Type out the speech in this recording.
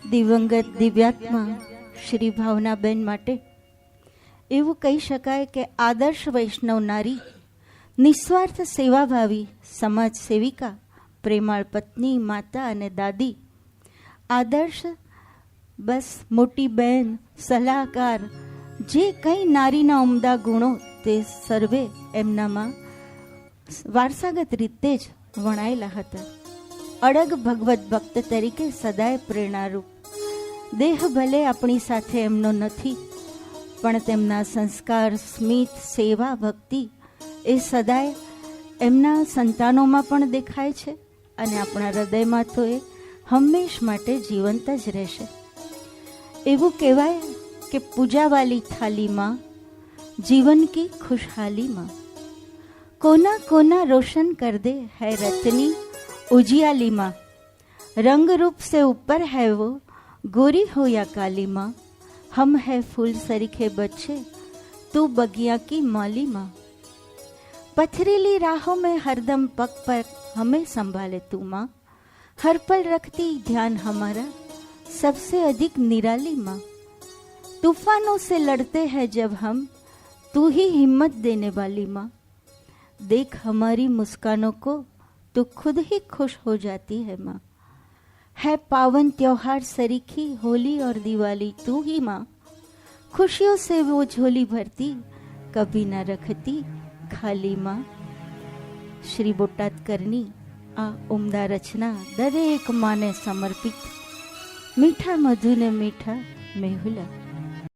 દિવંગત દિવ્યાત્મા શ્રી ભાવનાબેન માટે એવું કહી શકાય કે આદર્શ વૈષ્ણવ નારી, નિસ્વાર્થ સેવાભાવી સમાજ સેવિકા, પ્રેમાળ પત્ની, માતા અને દાદી, આદર્શ બસ મોટી બહેન, સલાહકાર, જે કંઈ નારીના ઉમદા ગુણો તે સર્વે એમનામાં વારસાગત રીતે જ વણાયેલા હતા. અડગ ભગવત ભક્ત તરીકે સદાય પ્રેરણારૂપ. દેહ ભલે આપણી સાથે એમનો નથી, પણ તેમના સંસ્કાર, સ્મિત, સેવા, ભક્તિ એ સદાય એમના સંતાનોમાં પણ દેખાય છે અને આપણા હૃદયમાં તો એ હંમેશ માટે જીવંત જ રહેશે. એવું કહેવાય કે પૂજાવાલી થાલીમાં, જીવન કી ખુશહાલીમાં, કોના કોના રોશન કર દે है रत्नी उजियाली माँ, रंग रूप से ऊपर है वो गोरी हो या काली माँ, हम है फूल सरीखे बच्चे तू बगिया की माली माँ, पथरीली राहों में हरदम पग पर हमें संभाले तू माँ, हर पल रखती ध्यान हमारा सबसे अधिक निराली माँ, तूफानों से लड़ते हैं जब हम तू ही हिम्मत देने वाली माँ, देख हमारी मुस्कानों को तो खुद ही खुश हो जाती है माँ, है पावन त्योहार सरीखी होली और दिवाली तू ही माँ, खुशियों से वो झोली भरती कभी ना रखती खाली माँ. શ્રી બોટાદકરની આ ઉમદા રચના દરેક માને સમર્પિત. મીઠા મધુને મીઠા મેહુલા.